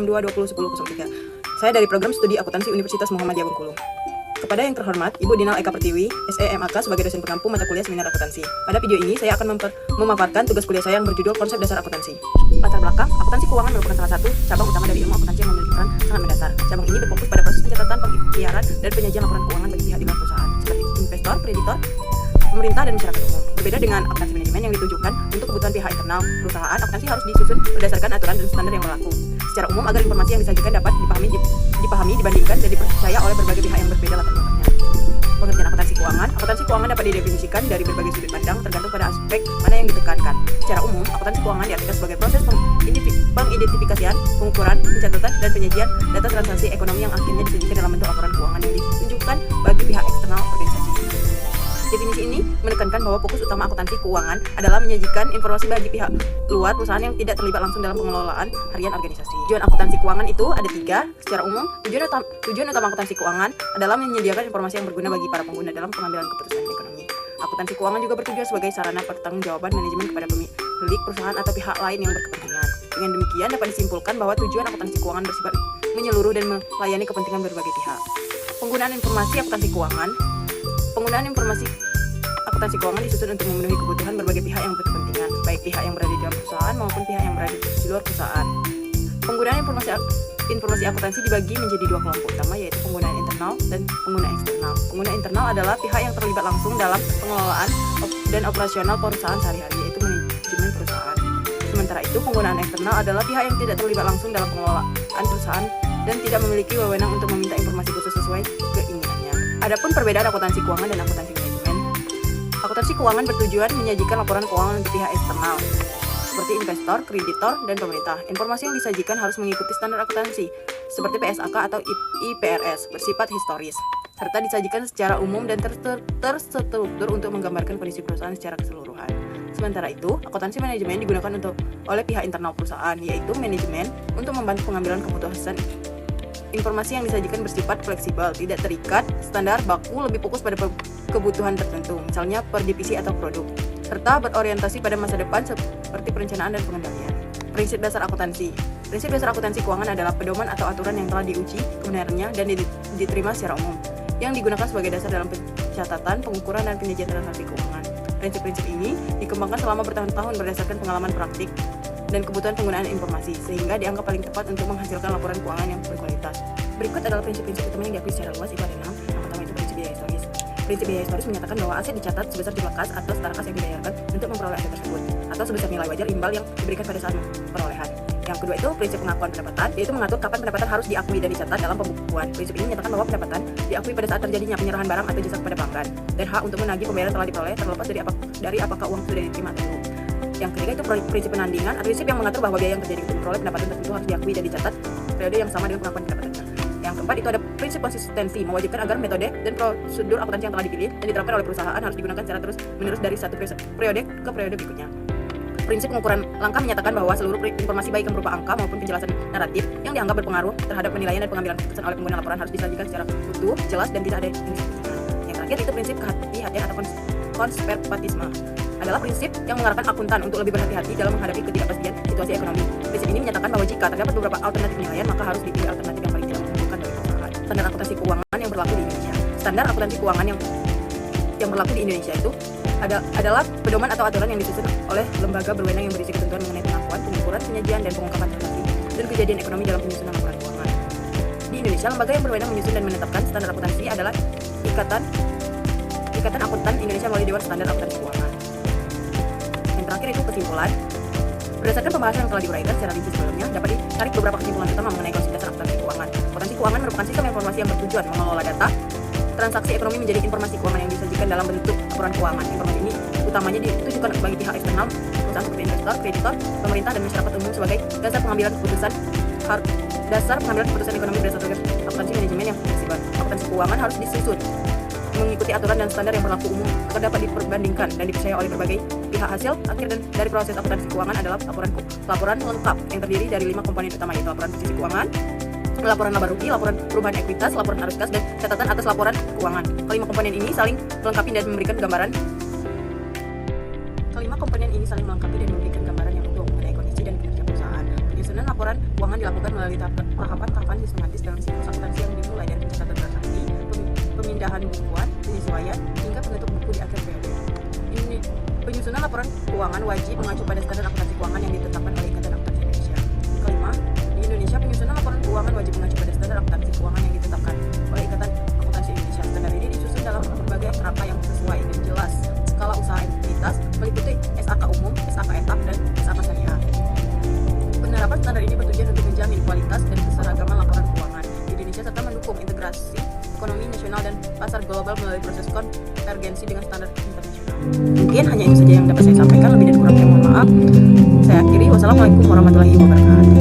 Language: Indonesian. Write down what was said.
62201003. Saya dari program studi akuntansi Universitas Muhammadiyah Bengkulu. Kepada yang terhormat, Ibu Dinal Eka Pertiwi, SEMAK sebagai dosen pengampu mata kuliah seminar akuntansi. Pada video ini, saya akan memaparkan tugas kuliah saya yang berjudul Konsep Dasar Akuntansi. Latar belakang, akuntansi keuangan merupakan salah satu cabang utama dari ilmu akuntansi yang memiliki peran sangat mendasar. Cabang ini berfokus pada proses pencatatan, pembiayaan, dan penyajian laporan keuangan bagi pihak di dalam perusahaan, seperti investor, kreditor, pemerintah, dan masyarakat umum. Berbeda dengan akuntansi manajemen yang ditujukan untuk kebutuhan pihak internal perusahaan, akuntansi harus disusun berdasarkan aturan dan standar yang berlaku secara umum agar informasi yang disajikan dapat dipahami, dibandingkan, dan dipercaya oleh berbagai pihak yang berbeda latar belakangnya. Pengertian akuntansi keuangan dapat didefinisikan dari berbagai sudut pandang tergantung pada aspek mana yang ditekankan. Secara umum, akuntansi keuangan diartikan sebagai proses pengidentifikasian, pengukuran, pencatatan, dan penyajian data transaksi ekonomi yang akhirnya disajikan dalam bentuk laporan keuangan yang ditunjukkan bagi pihak eksternal organisasi. Definisi ini menekankan bahwa fokus utama akuntansi keuangan adalah menyajikan informasi bagi pihak luar perusahaan yang tidak terlibat langsung dalam pengelolaan harian organisasi. Tujuan akuntansi keuangan itu ada 3. Secara umum, tujuan utama akuntansi keuangan adalah menyediakan informasi yang berguna bagi para pengguna dalam pengambilan keputusan ekonomi. Akuntansi keuangan juga bertujuan sebagai sarana pertanggungjawaban manajemen kepada pemilik perusahaan atau pihak lain yang berkepentingan. Dengan demikian, dapat disimpulkan bahwa tujuan akuntansi keuangan bersifat menyeluruh dan melayani kepentingan berbagai pihak. Penggunaan informasi akuntansi keuangan disusun untuk memenuhi kebutuhan berbagai pihak yang berkepentingan, baik pihak yang berada di dalam perusahaan maupun pihak yang berada di luar perusahaan. Penggunaan informasi akuntansi dibagi menjadi 2 kelompok utama, yaitu penggunaan internal dan pengguna eksternal. Pengguna internal adalah pihak yang terlibat langsung dalam pengelolaan dan operasional perusahaan sehari-hari, yaitu manajemen perusahaan. Sementara itu, penggunaan eksternal adalah pihak yang tidak terlibat langsung dalam pengelolaan perusahaan dan tidak memiliki wewenang untuk meminta informasi khusus sesuai keinginannya. Adapun perbedaan akuntansi keuangan dan akuntansi manajemen. Akuntansi keuangan bertujuan menyajikan laporan keuangan untuk pihak eksternal, seperti investor, kreditor, dan pemerintah. Informasi yang disajikan harus mengikuti standar akuntansi, seperti PSAK atau IPRS, bersifat historis, serta disajikan secara umum dan terstruktur untuk menggambarkan kondisi perusahaan secara keseluruhan. Sementara itu, akuntansi manajemen digunakan oleh pihak internal perusahaan, yaitu manajemen, untuk membantu pengambilan keputusan. Informasi yang disajikan bersifat fleksibel, tidak terikat standar baku, lebih fokus pada kebutuhan tertentu, misalnya per divisi atau produk, serta berorientasi pada masa depan seperti perencanaan dan pengendalian. Prinsip dasar akuntansi. Prinsip dasar akuntansi keuangan adalah pedoman atau aturan yang telah diuji kebenarannya dan diterima secara umum, yang digunakan sebagai dasar dalam pencatatan, pengukuran, dan penyajian transaksi keuangan. Prinsip-prinsip ini dikembangkan selama bertahun-tahun berdasarkan pengalaman praktik dan kebutuhan penggunaan informasi, sehingga dianggap paling tepat untuk menghasilkan laporan keuangan yang berkualitas. Berikut adalah prinsip-prinsip utama yang diakui secara luas, itu ada 6. Yang pertama itu prinsip biaya historis. Prinsip biaya historis menyatakan bahwa aset dicatat sebesar jumlah kas atau setara kas yang dibayarkan untuk memperoleh aset tersebut, atau sebesar nilai wajar imbal yang diberikan pada saat perolehan. Yang kedua itu prinsip pengakuan pendapatan, yaitu mengatur kapan pendapatan harus diakui dan dicatat dalam pembukuan. Prinsip ini menyatakan bahwa pendapatan diakui pada saat terjadinya penyerahan barang atau jasa kepada pelanggan, dan hak untuk menagih pembayaran telah diperoleh terlepas dari apakah uang sudah diterima atau belum. Yang ketiga itu prinsip penandingan, prinsip yang mengatur bahwa biaya yang terjadi untuk memperoleh pendapatan tertentu harus diakui dan dicatat periode yang sama dengan pengakuan pendapatannya. Yang keempat itu ada prinsip konsistensi, mewajibkan agar metode dan prosedur akuntansi yang telah dipilih dan diterapkan oleh perusahaan harus digunakan secara terus-menerus dari satu periode ke periode berikutnya. Prinsip pengukuran langkah menyatakan bahwa seluruh informasi baik yang berupa angka maupun penjelasan naratif yang dianggap berpengaruh terhadap penilaian dan pengambilan keputusan oleh pengguna laporan harus disajikan secara utuh, jelas, dan tidak ada inkonsistensi. Yang terakhir itu prinsip kehati-hatian atau konservatisme, adalah prinsip yang mengarahkan akuntan untuk lebih berhati-hati dalam menghadapi ketidakpastian situasi ekonomi. Prinsip ini menyatakan bahwa jika terdapat beberapa alternatif penilaian, maka harus dipilih alternatif yang paling tidak menguntungkan bagi perusahaan. Standar akuntansi keuangan yang berlaku di Indonesia. Standar akuntansi keuangan yang berlaku di Indonesia itu adalah pedoman atau aturan yang disusun oleh lembaga berwenang yang berisi ketentuan mengenai pengakuan, pengukuran, penyajian, dan pengungkapan transaksi dan kejadian ekonomi dalam penyusunan laporan keuangan. Di Indonesia, lembaga yang berwenang menyusun dan menetapkan standar akuntansi adalah Ikatan Akuntan Indonesia melalui Dewan Standar Akuntansi Keuangan. Yang terakhir itu kesimpulan. Berdasarkan pembahasan yang telah diuraikan secara rinci sebelumnya, dapat ditarik beberapa kesimpulan utama mengenai konsep dasar akuntansi keuangan. Akuntansi keuangan merupakan sistem informasi yang bertujuan mengelola data transaksi ekonomi menjadi informasi keuangan yang disajikan dalam bentuk laporan keuangan. Informasi ini utamanya ditujukan bagi pihak eksternal, perusahaan seperti investor, kreditor, pemerintah, dan masyarakat umum sebagai dasar pengambilan keputusan ekonomi berdasarkan akuntansi manajemen yang fleksibel. Akuntansi keuangan harus disusun mengikuti aturan dan standar yang berlaku umum agar dapat diperbandingkan dan dipercaya oleh berbagai pihak. Hasil akhir dari proses akuntansi keuangan adalah laporan lengkap yang terdiri dari 5 komponen utama, yaitu laporan posisi keuangan, laporan laba rugi, laporan perubahan ekuitas, laporan arus kas, dan catatan atas laporan keuangan. Kelima komponen ini saling melengkapi dan memberikan gambaran yang utuh mengenai kondisi dan kinerja perusahaan. Penyusunan Penyusunan laporan keuangan dilakukan melalui tahapan-tahapan sistematis dalam siklus akuntansi yang dimulai dari pencatatan transaksi, pemindahan bukuan, penyesuaian, hingga penutup buku di akhir periode. Penyusunan laporan keuangan wajib mengacu pada standar akuntansi keuangan yang ditetapkan oleh Ikatan Akuntansi Indonesia. Kelima, di Indonesia penyusunan laporan keuangan wajib mengacu pada standar akuntansi keuangan yang ditetapkan oleh Ikatan Akuntansi Indonesia. Standar ini disusun dalam berbagai kerangka yang sesuai dan jelas. Skala usaha entitas meliputi SAK umum, SAK etap, dan SAK syariah. Penerapan standar ini bertujuan untuk menjamin kualitas dan keseragaman laporan keuangan di Indonesia serta mendukung integrasi ekonomi nasional dan pasar global melalui proses konvergensi dengan standar internasional. Mungkin hanya itu saja yang dapat saya sampaikan, lebih dan kurangnya mohon maaf. Saya akhiri. Wassalamualaikum warahmatullahi wabarakatuh.